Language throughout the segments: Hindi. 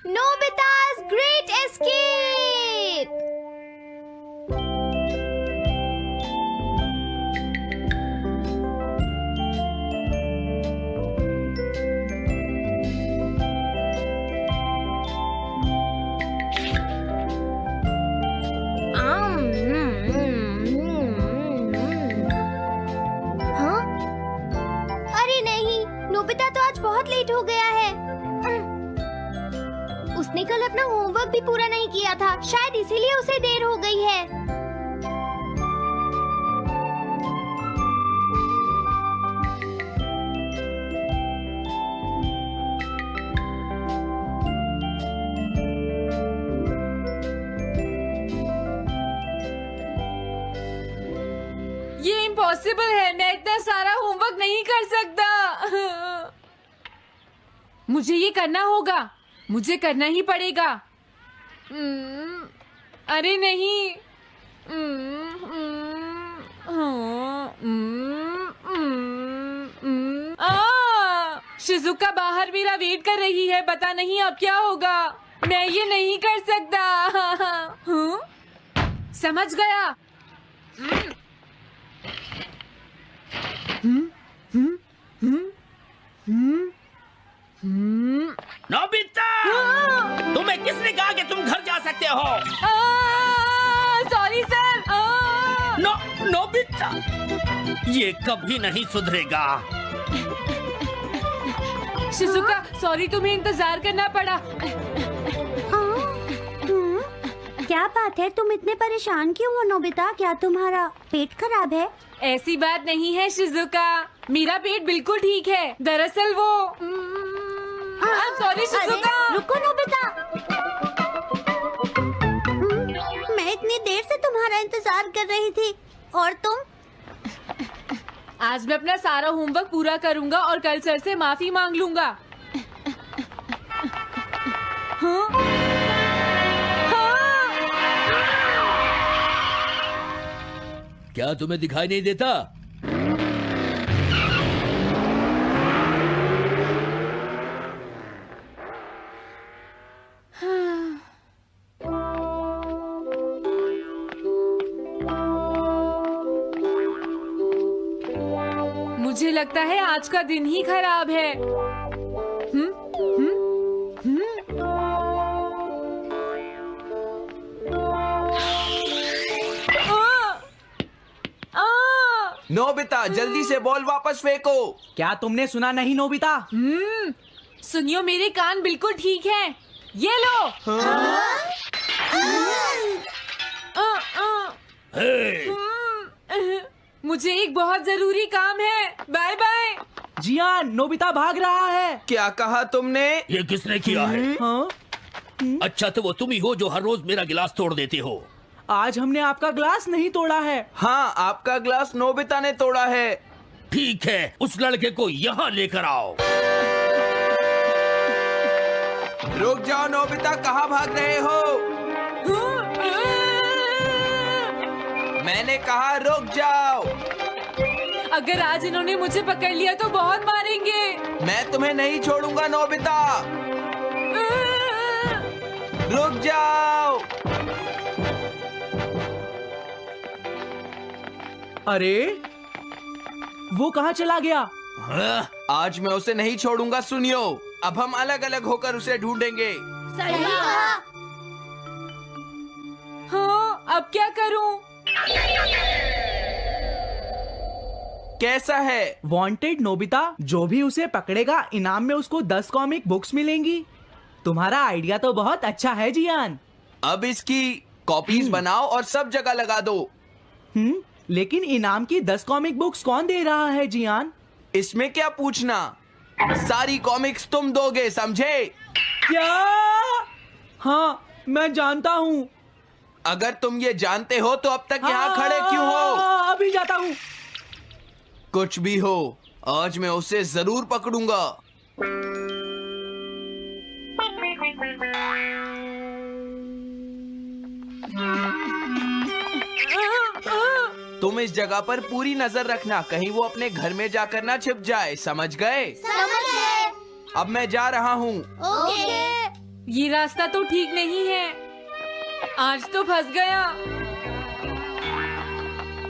Nobita's Great Escape! हाँ? अरे नहीं, नोबिता तो आज बहुत लेट हो गया है। उसने कल अपना होमवर्क भी पूरा नहीं किया था, शायद इसीलिए उसे देर हो गई है। ये इम्पॉसिबल है, मैं इतना सारा होमवर्क नहीं कर सकता। मुझे ये करना होगा, मुझे करना ही पड़ेगा। अरे नहीं। शिजुका बाहर मेरा वेट कर रही है, पता नहीं अब क्या होगा। मैं ये नहीं कर सकता। समझ गया। नोबिता, तुम्हें किसने कहा कि तुम घर जा सकते हो? Sorry sir. नोबिता, ये कभी नहीं सुधरेगा। शिजुका, सॉरी तुम्हें इंतजार करना पड़ा। क्या बात है, तुम इतने परेशान क्यों हो नोबिता? क्या तुम्हारा पेट खराब है? ऐसी बात नहीं है शिजुका, मेरा पेट बिल्कुल ठीक है। दरअसल वो सॉरी शिजुका। रुको नोबिता, मैं इतनी देर से तुम्हारा इंतजार कर रही थी और तुम? आज मैं अपना सारा होमवर्क पूरा करूंगा और कल सर से माफी मांग लूंगा। हाँ? हाँ? क्या तुम्हें दिखाई नहीं देता? मुझे लगता है आज का दिन ही खराब है। नोबिता, जल्दी से बॉल वापस फेंको। क्या तुमने सुना नहीं नोबिता? सुनियो, मेरे कान बिल्कुल ठीक हैं। ये लो। मुझे एक बहुत जरूरी काम है। Bye bye. जियान, नोबिता भाग रहा है। क्या कहा तुमने? ये किसने किया है? हाँ? अच्छा, तो वो तुम ही हो जो हर रोज मेरा गिलास तोड़ देते हो। आज हमने आपका ग्लास नहीं तोड़ा है। हाँ, आपका ग्लास नोबिता ने तोड़ा है। ठीक है, उस लड़के को यहाँ लेकर आओ। रुक जाओ नोबिता, कहाँ भाग रहे हो? मैंने कहा रुक जाओ। अगर आज इन्होंने मुझे पकड़ लिया तो बहुत मारेंगे। मैं तुम्हें नहीं छोड़ूंगा नोबिता, रुक जाओ। अरे वो कहाँ चला गया? आज मैं उसे नहीं छोड़ूंगा। सुनियो, अब हम अलग अलग होकर उसे ढूंढेंगे। सही कहा। हाँ, अब क्या करूं? कैसा है? वांटेड नोबिता, जो भी उसे पकड़ेगा इनाम में उसको 10 कॉमिक बुक्स मिलेंगी। तुम्हारा आइडिया तो बहुत अच्छा है जियान। अब इसकी कॉपीज बनाओ और सब जगह लगा दो। लेकिन इनाम की 10 कॉमिक बुक्स कौन दे रहा है जियान? इसमें क्या पूछना, सारी कॉमिक्स तुम दोगे, समझे? क्या? हाँ, मैं जानता हूँ। अगर तुम ये जानते हो तो अब तक यहाँ खड़े क्यों हो? अभी जाता हूँ। कुछ भी हो, आज मैं उसे जरूर पकड़ूंगा। तुम इस जगह पर पूरी नजर रखना, कहीं वो अपने घर में जाकर ना छिप जाए, समझ गए? समझ गए। अब मैं जा रहा हूँ। ओके। ये रास्ता तो ठीक नहीं है। आज तो फंस गया।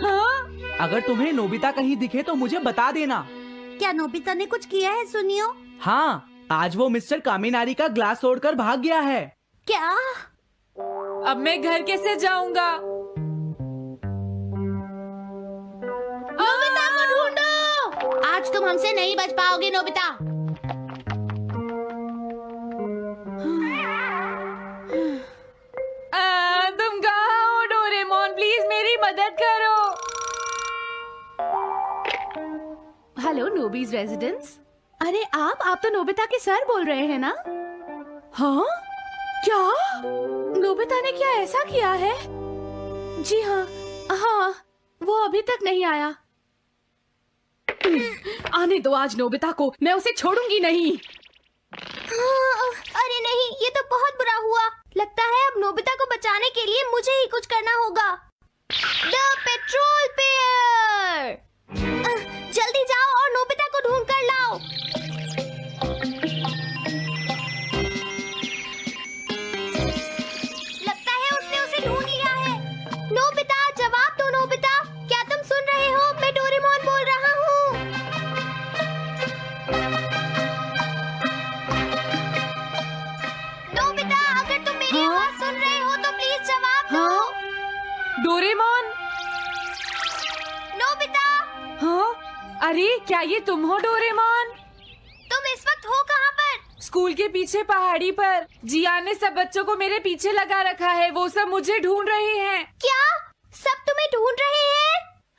हाँ? अगर तुम्हें नोबिता कहीं दिखे तो मुझे बता देना। क्या नोबिता ने कुछ किया है सुनियो? हाँ, आज वो मिस्टर कामिनारी का ग्लास तोड़कर भाग गया है। क्या? अब मैं घर कैसे जाऊंगा? नोबिता को ढूंढो। आज तुम हमसे नहीं बच पाओगे नोबिता। तुम कहाँ हो डोरेमोन? प्लीज मेरी मदद करो। Hello Nobby's residence. अरे आप तो नोबिता के सर बोल रहे हैं ना? हाँ? क्या? नोबिता ने क्या ऐसा किया है? जी हाँ, वो अभी तक नहीं आया। आने दो आज नोबिता को, मैं उसे छोड़ूंगी नहीं। अरे नहीं, ये तो बहुत बुरा हुआ। लगता है अब नोबिता को बचाने के लिए मुझे ही कुछ करना होगा। द पेट्रोल पेयर, जल्दी जाओ और नोबिता को ढूंढ कर लाओ। लगता है उसने उसे ढूंढ लिया है। नोबिता, जवाब दो नोबिता, क्या तुम सुन रहे हो? मैं डोरेमोन बोल रहा हूँ। नोबिता, अगर तुम मेरी आवाज सुन रहे हो तो प्लीज जवाब दो। डोरेमोन? नोबिता, हाँ? अरे क्या ये तुम हो डोरेमोन? तुम इस वक्त हो कहाँ पर? स्कूल के पीछे पहाड़ी पर। जियान ने सब बच्चों को मेरे पीछे लगा रखा है। वो सब मुझे ढूंढ रहे हैं। क्या सब तुम्हें ढूंढ रहे हैं?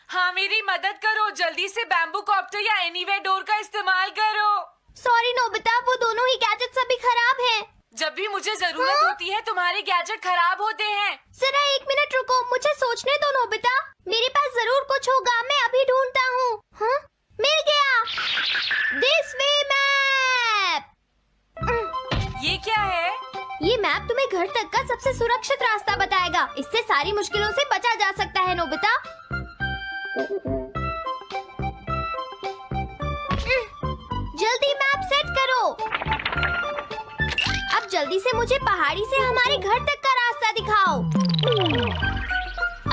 हाँ, मेरी मदद करो। जल्दी से बैम्बू कॉप्टर या एनीवेयर डोर का इस्तेमाल करो। सॉरी नोबिता, वो दोनों ही गैजेट्स अभी खराब हैं। जब भी मुझे जरूरत होती है तुम्हारे गैजेट खराब होते हैं। जरा 1 मिनट रुको, मुझे सोचने दो नोबिता। मेरे पास जरूर कुछ होगा, मैं अभी ढूंढता हूँ। हाँ? मिल गया। This way map. ये क्या है? ये मैप तुम्हें घर तक का सबसे सुरक्षित रास्ता बताएगा। इससे सारी मुश्किलों से बचा जा सकता है नोबिता। जल्दी मैप सेट करो। अब जल्दी से मुझे पहाड़ी से हमारे घर तक का रास्ता दिखाओ।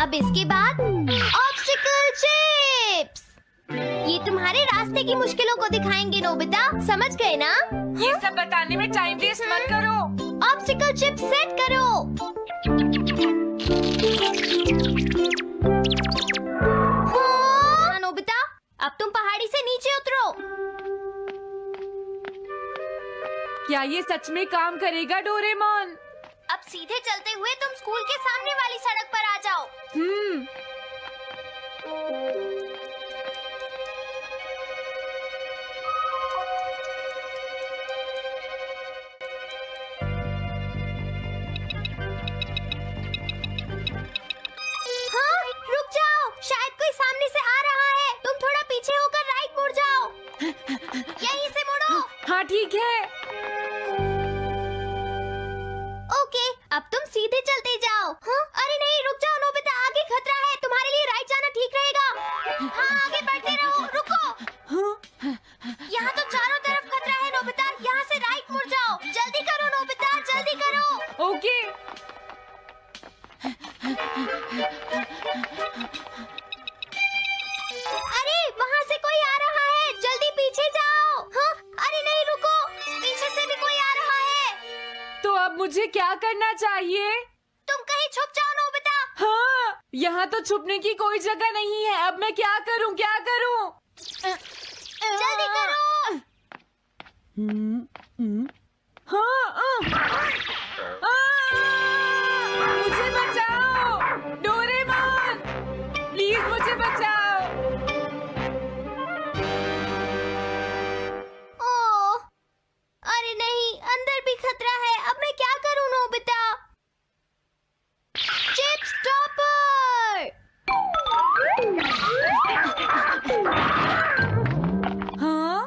अब इसके बाद ऑब्स्टिकल चिप्स। ये तुम्हारे रास्ते की मुश्किलों को दिखाएंगे नोबिता, समझ गए ना? ये सब बताने में टाइम वेस्ट मत करो। ऑब्स्टिकल चिप्स सेट करो। हाँ, नोबिता, अब तुम पहाड़ी से नीचे उतरो। क्या ये सच में काम करेगा डोरेमोन? अब सीधे चलते हुए तुम स्कूल के सामने वाली सड़क पर आ जाओ। हाँ, रुक जाओ, शायद कोई सामने से आ रहा है। तुम थोड़ा पीछे होकर राइट मुड़ जाओ। यहीं से मुड़ो। हाँ ठीक है। ओके, अब तुम सीधे चलते जाओ। हाँ? अरे नहीं, रुक जाओ नोबिता, आगे खतरा है। तुम्हारे लिए राइट जाना ठीक रहेगा। हाँ, आगे बढ़ते रहो। रुको, यहाँ तो चारों तरफ खतरा है नोबिता। यहाँ से राइट मुड़ जाओ। जल्दी करो नोबिता, जल्दी करो। ओके। अरे वहाँ से कोई आ रहा है, जल्दी पीछे जाओ। हाँ? अरे नहीं, रुको, पीछे से भी कोई आ रहा है। तो अब मुझे क्या करना चाहिए? तुम कहीं छुप जाओ नोबिता। हाँ, यहाँ तो छुपने की कोई जगह नहीं है। अब मैं क्या करूँ, क्या करूँ? जल्दी करो। हाँ, मुझे बचाओ डोरेमोन, प्लीज मुझे बचाओ। ओह, अरे नहीं, अंदर भी खतरा है। अब मैं क्या करूं नोबिता? Chip stopper. हाँ?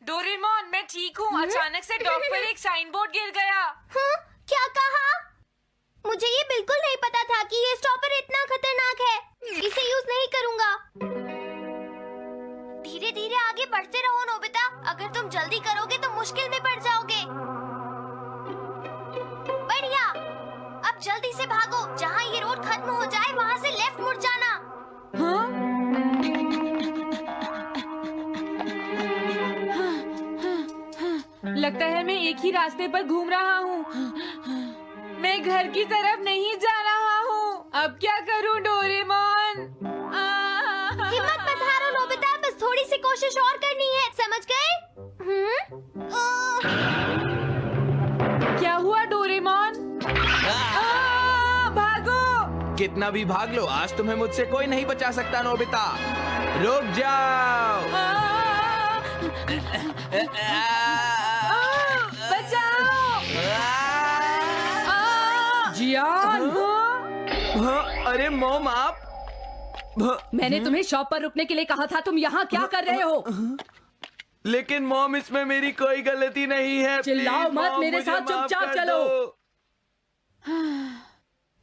डोरेमोन, मैं ठीक हूँ। अचानक से डॉक पर एक साइन बोर्ड गिर गया। हाँ? क्या कहा? मुझे ये बिल्कुल नहीं पता था कि ये स्टॉपर इतना खतरनाक है। इसे यूज नहीं करूंगा। धीरे धीरे आगे बढ़ते रहो नोबिता। अगर तुम जल्दी करोगे तो मुश्किल में पड़ जाओगे। से भागो। जहाँ ये रोड खत्म हो जाए वहाँ से लेफ्ट मुड़ जाना। हाँ? लगता है मैं एक ही रास्ते पर घूम रहा हूँ। मैं घर की तरफ नहीं जा रहा हूँ। अब क्या करूँ डोरेमोन? हिम्मत मत हारो नोबिता, बस थोड़ी सी कोशिश और करनी है, समझ गए? क्या हुआ डोरेमोन? भागो! कितना भी भाग लो, आज तुम्हें मुझसे कोई नहीं बचा सकता नोबिता। रुक जाओ। बचाओ! जियान! अरे मॉम आप मैंने तुम्हें शॉप पर रुकने के लिए कहा था, तुम यहाँ क्या कर रहे हो? लेकिन मॉम इसमें मेरी कोई गलती नहीं है। चिल्लाओ प्लीज, मत, मॉम, मेरे मुझे साथ माफ चुपचाप कर चलो। दो।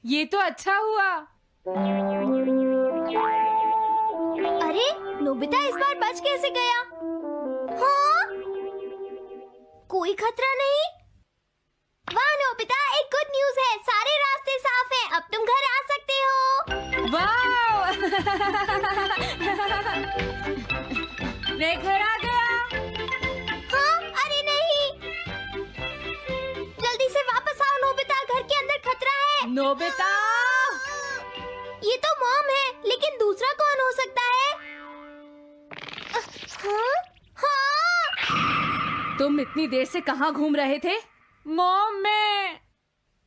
ये तो अच्छा हुआ। अरे नोबिता इस बार बच कैसे गया? हाँ? कोई खतरा नहीं? वाह नोबिता, एक गुड न्यूज है, सारे रास्ते साफ हैं, अब तुम घर आ सकते हो। वाओ! मैं घर आ गया। हाँ? अरे नहीं, जल्दी से वापस आओ नोबिता, घर के अंदर खतरा है। नोबिता! ये तो मॉम है, लेकिन दूसरा कौन हो सकता है? हाँ? हाँ? तुम इतनी देर से कहाँ घूम रहे थे? मॉम मैं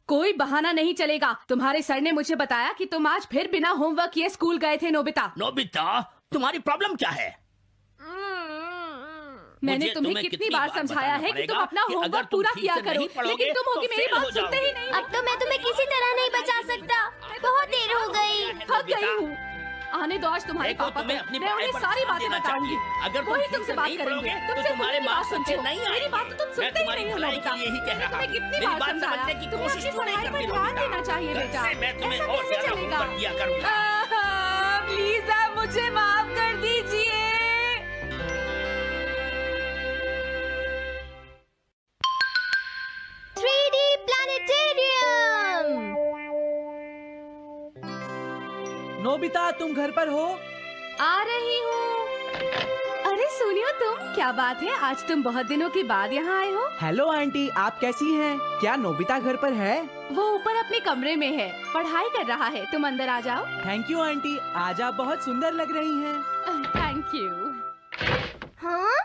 कोई बहाना नहीं चलेगा। तुम्हारे सर ने मुझे बताया कि तुम आज फिर बिना होमवर्क किए स्कूल गए थे नोबिता। नोबिता, तुम्हारी प्रॉब्लम क्या है? मैंने मुझे तुम्हें कितनी बार समझाया है कि तुम अपना कि होमवर्क अगर तुम पूरा ठीक किया से करो, नहीं पढ़ोगे, लेकिन तुम होगी तो मेरी फेल हो बात सुनते ही जाओगे। नहीं। अब तो मैं तुम्हें किसी तरह नहीं बचा सकता, बहुत देर हो गई। थक गई हूँ। आने दो आज तुम्हारे देखो, पापा तुम्हें को, अपनी मैं पढ़ाई उन्हें पर सारी ध्यान बातें देना बताऊंगी। चाहिए। अगर तुम वही ठीक तुमसे से बात नहीं करेंगे। पढ़ोगे, तो तुमसे तुम्हारे मेरी बात मार्क्स सुनते अच्छे हो। नहीं मेरी आएंगे। बात तो तुम मैं सुनते ही तुम्हारी नहीं हो भलाई नोबिता। के लिए ही कह मैंने रहा तुम्हें हूँ। कितनी मेरी बार बात समझाया, समझने की तुम्हें कोशिश अपनी क्यों नहीं पढ़ाई पर करती ध्यान नोबिता? देना चाहिए कल बेटा। से मैं तुम्हें ऐसा और कैसे ज्यादा चलेगा? होमवर्क दिया करूंगा। प्लीज आप मुझे माफ कर दीजिए। 3D planetarium. नोबिता तुम घर पर हो? आ रही हूँ। अरे सुनियो तुम, क्या बात है, आज तुम बहुत दिनों के बाद यहाँ आए हो। हेलो आंटी, आप कैसी हैं? क्या नोबिता घर पर है? वो ऊपर अपने कमरे में है, पढ़ाई कर रहा है। तुम अंदर आ जाओ। थैंक यू आंटी, आज आप बहुत सुंदर लग रही हैं। Thank you. हाँ?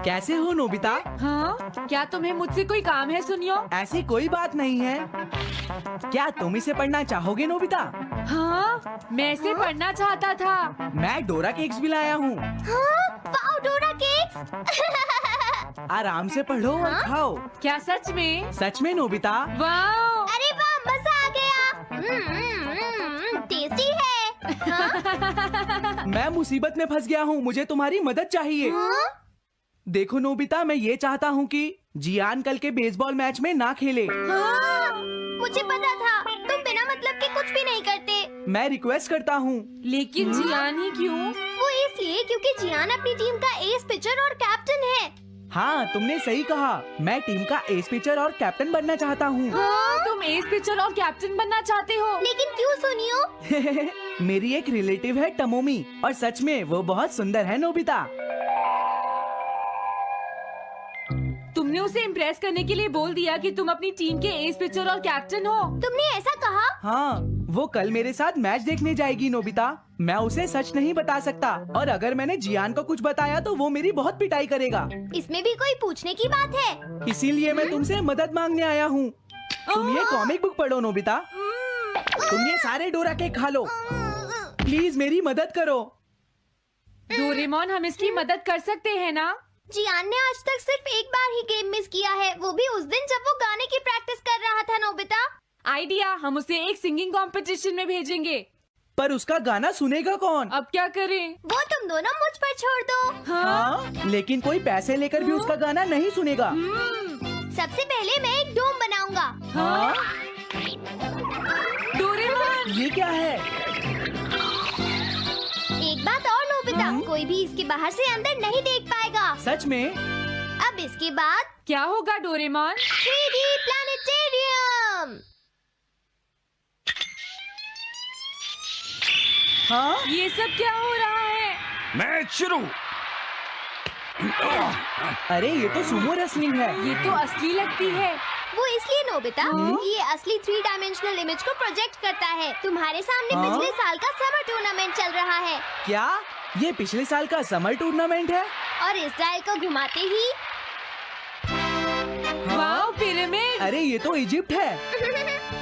कैसे हो नोबिता? हाँ? क्या तुम्हें मुझसे कोई काम है सुनियो? ऐसी कोई बात नहीं है। क्या तुम इसे पढ़ना चाहोगे नोबिता? हाँ? मैं इसे पढ़ना चाहता था। मैं डोरा केक्स भी लाया हूँ। हाँ? वाओ डोरा केक्स। आराम से पढ़ो और खाओ। क्या सच में? सच में नोबिता? वाओ! अरे वाह, मजा आ गया। टेस्टी है। हाँ? मैं मुसीबत में फंस गया हूँ, मुझे तुम्हारी मदद चाहिए। हाँ? देखो नोबिता, मैं ये चाहता हूँ कि जियान कल के बेसबॉल मैच में ना खेले। हाँ? मुझे पता था, तुम बिना मतलब के कुछ भी नहीं करते। मैं रिक्वेस्ट करता हूँ। लेकिन जियान ही क्यों? वो इसलिए क्योंकि जियान अपनी टीम का एस पिचर और कैप्टन है। हाँ, तुमने सही कहा। मैं टीम का एस पिचर और कैप्टन बनना चाहता हूँ। हाँ? तुम एस पिचर और कैप्टन बनना चाहते हो? लेकिन क्यों सुनियो? मेरी एक रिलेटिव है टमोमी, और सच में वो बहुत सुंदर है नोबिता। तुमने उसे इम्प्रेस करने के लिए बोल दिया कि तुम अपनी टीम के एस पिचर और कैप्टन हो। तुमने ऐसा कहा? हाँ, वो कल मेरे साथ मैच देखने जाएगी नोबिता। मैं उसे सच नहीं बता सकता, और अगर मैंने जियान को कुछ बताया तो वो मेरी बहुत पिटाई करेगा। इसमें भी कोई पूछने की बात है? इसीलिए मैं तुमसे मदद मांगने आया हूँ। तुम ये कॉमिक बुक पढ़ो नोबिता। तुम ये सारे डोरा केक खा लो। प्लीज मेरी मदद करो। डोरेमोन, हम इसकी मदद कर सकते हैं ना? जियान ने आज तक सिर्फ एक बार ही गेम मिस किया है, वो भी उस दिन जब वो गाने की प्रैक्टिस कर रहा था नोबिता। आइडिया, हम उसे एक सिंगिंग कंपटीशन में भेजेंगे। पर उसका गाना सुनेगा कौन? अब क्या करें? वो तुम दोनों मुझ पर छोड़ दो। हाँ, लेकिन कोई पैसे लेकर भी उसका गाना नहीं सुनेगा। सबसे पहले मैं एक डोम बनाऊंगा। हाँ? डोरेमोन! ये क्या है? एक बात और नोबिता, कोई भी इसके बाहर से अंदर नहीं देख पाएगा। सच में? अब इसके बाद क्या होगा डोरेमोन? 3D planetarium. हाँ ये सब क्या हो रहा है? मैच शुरू। अरे ये तो सुमो रेसलिंग है। ये तो असली लगती है। वो इसलिए नोबिता, ये असली 3 डायमेंशनल इमेज को प्रोजेक्ट करता है। तुम्हारे सामने हाँ? पिछले साल का समर टूर्नामेंट चल रहा है क्या ये पिछले साल का समर टूर्नामेंट है? और इस डायल को घुमाते ही वाओ, पिरामिड। अरे ये तो इजिप्ट है।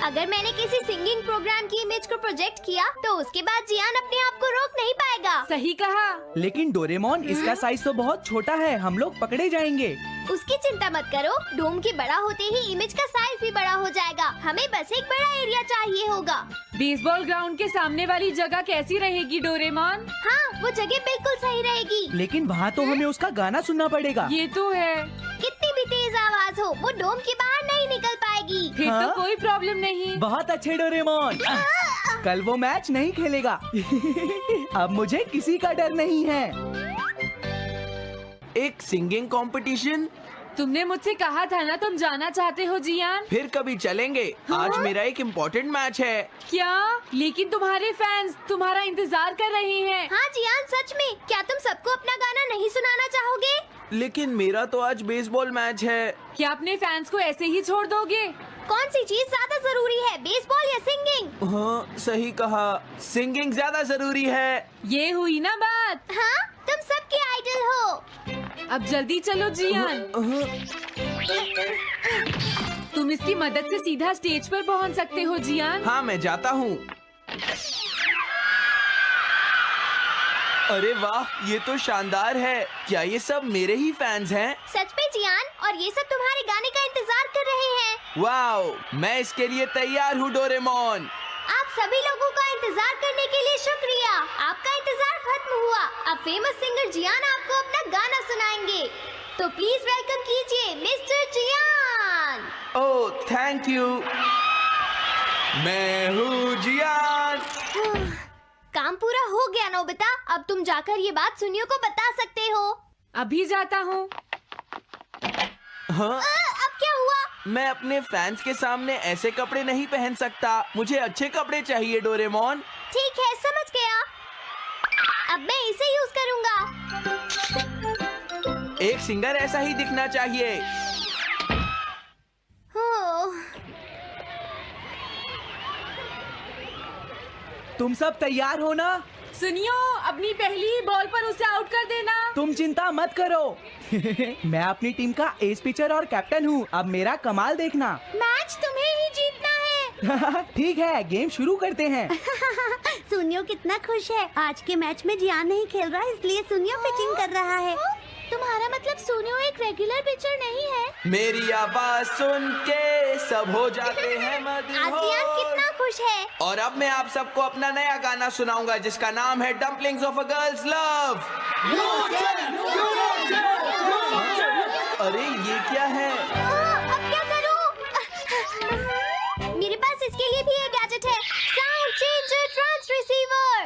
अगर मैंने किसी सिंगिंग प्रोग्राम की इमेज को प्रोजेक्ट किया तो उसके बाद जियान अपने आप को रोक नहीं पाएगा। सही कहा। लेकिन डोरेमोन इसका साइज तो बहुत छोटा है, हम लोग पकड़े जाएंगे। उसकी चिंता मत करो, डोम के बड़ा होते ही इमेज का साइज भी बड़ा हो जाएगा। हमें बस एक बड़ा एरिया चाहिए होगा। बेसबॉल ग्राउंड के सामने वाली जगह कैसी रहेगी डोरेमोन? हाँ, वो जगह बिल्कुल सही रहेगी। लेकिन वहाँ तो हमें उसका गाना सुनना पड़ेगा। ये तो है। कितनी भी तेज आवाज हो, वो डोम के बाहर नहीं निकल पाएगी। फिर हाँ? तो कोई प्रॉब्लम नहीं। बहुत अच्छे डोरेमोन। कल वो मैच नहीं खेलेगा। अब मुझे किसी का डर नहीं है। एक सिंगिंग कंपटीशन? तुमने मुझसे कहा था ना तुम जाना चाहते हो जियान। फिर कभी चलेंगे। आज मेरा एक इम्पोर्टेंट मैच है। क्या? लेकिन तुम्हारे फैंस तुम्हारा इंतजार कर रहे हैं। हाँ जियान, सच में। क्या तुम सबको अपना गाना नहीं सुनाना चाहोगे? लेकिन मेरा तो आज बेसबॉल मैच है। क्या अपने फैंस को ऐसे ही छोड़ दोगे? कौन सी चीज ज्यादा जरूरी है, बेसबॉल या सिंगिंग? हाँ सही कहा, सिंगिंग ज्यादा जरूरी है। ये हुई ना बात। हाँ, तुम सबके आइडल हो। अब जल्दी चलो जियान। तुम इसकी मदद से सीधा स्टेज पर पहुंच सकते हो जियान। हाँ मैं जाता हूँ। अरे वाह, ये तो शानदार है। क्या ये सब मेरे ही फैंस हैं? सच में जियान, और ये सब तुम्हारे गाने का इंतजार कर रहे हैं। वाओ, मैं इसके लिए तैयार हूँ डोरेमोन। आप सभी लोगों का इंतजार करने के लिए शुक्रिया। आपका इंतजार खत्म हुआ। अब फेमस सिंगर जियान आपको अपना गाना सुनाएंगे। तो प्लीज वेलकम कीजिए mister Jian. Oh thank you. मैं हूँ जियान। काम पूरा हो गया नोबिता। अब तुम जाकर ये बात सुनियो को बता सकते हो। अभी जाता हूँ। हाँ, अब क्या हुआ? मैं अपने फैंस के सामने ऐसे कपड़े नहीं पहन सकता। मुझे अच्छे कपड़े चाहिए डोरेमोन। ठीक है, समझ गया। अब मैं इसे यूज करूँगा। एक सिंगर ऐसा ही दिखना चाहिए। तुम सब तैयार हो ना? सुनियो, अपनी पहली ही बॉल पर उसे आउट कर देना। तुम चिंता मत करो। मैं अपनी टीम का एस पिचर और कैप्टन हूँ। अब मेरा कमाल देखना। मैच तुम्हें ही जीतना है। ठीक है, गेम शुरू करते हैं। सुनियो कितना खुश है। आज के मैच में जियान नहीं खेल रहा, इसलिए सुनियो पिचिंग कर रहा है। तुम्हारा मतलब सुनियो एक रेगुलर पिचर नहीं है? मेरी आवाज सुन के सब हो जाते हैं आज जियान कितना खुश है। और अब मैं आप सबको अपना नया गाना सुनाऊंगा जिसका नाम है dumplings of a girls love. अरे ये क्या है? अब क्या करूं? मेरे पास इसके लिए भी एक गैजेट है, साउंड चेंजर ट्रांस रिसीवर।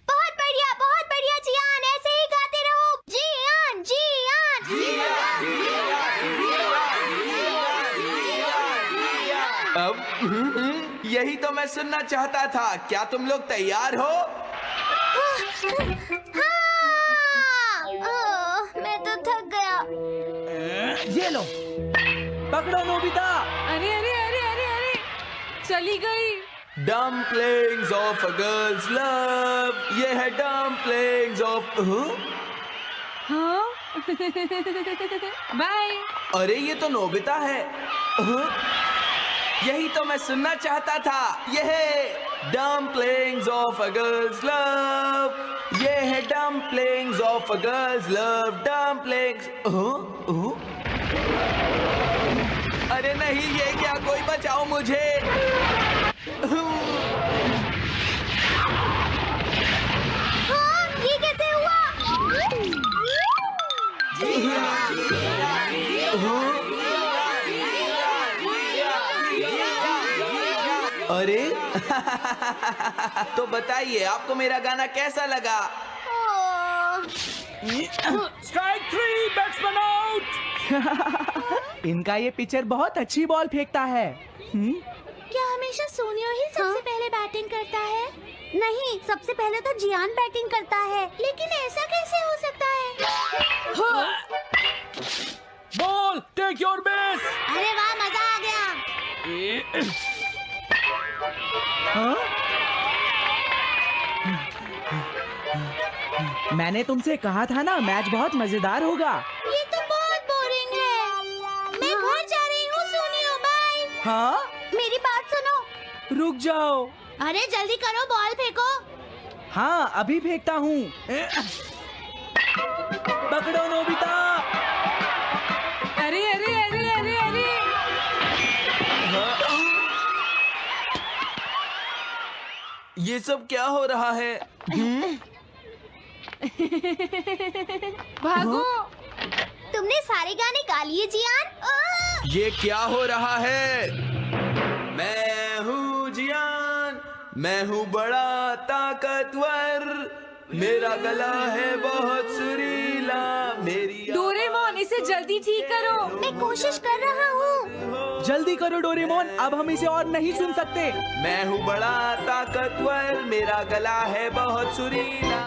बहुत बढ़िया जियान, ऐसे ही गाते रहो। जियान अब यही तो मैं सुनना चाहता था। क्या तुम लोग तैयार हो? मैं तो थक गया। ये लो, पकड़ो नोबिता। अरे अरे अरे अरे अरे, चली गई। Dumplings of a girls love. ये है डम्पलिंग्स ऑफ। हाँ? बाय। अरे ये तो नोबिता है। यही तो मैं सुनना चाहता था। ये है dumplings of a girls love. ये है dumplings of a girls love. Dumplings. अरे नहीं, ये क्या? कोई बचाओ मुझे। हाँ, ये कैसे हुआ? अरे तो बताइए आपको मेरा गाना कैसा लगा? Strike 3, batsman out. इनका ये पिचर बहुत अच्छी बॉल फेंकता है। क्या हमेशा सोनियो ही सबसे पहले बैटिंग करता है? नहीं, सबसे पहले तो जियान बैटिंग करता है, लेकिन ऐसा कैसे हो सकता है? Ball, take your base. अरे वाह, मजा आ गया। हाँ? मैंने तुमसे कहा था ना, मैच बहुत मजेदार होगा। ये तो बहुत बोरिंग है। मैं घर जा रही हूँ, सोनियो, बाय। हाँ? मेरी बात सुनो। रुक जाओ। अरे जल्दी करो, बॉल फेंको। हाँ, अभी फेंकता हूँ। पकड़ो नोबिता। अरे अरे अरे अरे अरे ये सब क्या हो रहा है? भागो। तुमने सारे गाने गा लिए, जियान? ये क्या हो रहा है? मैं हूँ जियान, मैं हूँ बड़ा ताकतवर, मेरा गला है बहुत सुरीला, मेरी डोरेमोन, इसे जल्दी ठीक करो। मैं कोशिश कर रहा हूँ। जल्दी करो डोरेमोन, अब हम इसे और नहीं सुन सकते। मैं हूँ बड़ा ताकतवर, मेरा गला है बहुत सुरीला।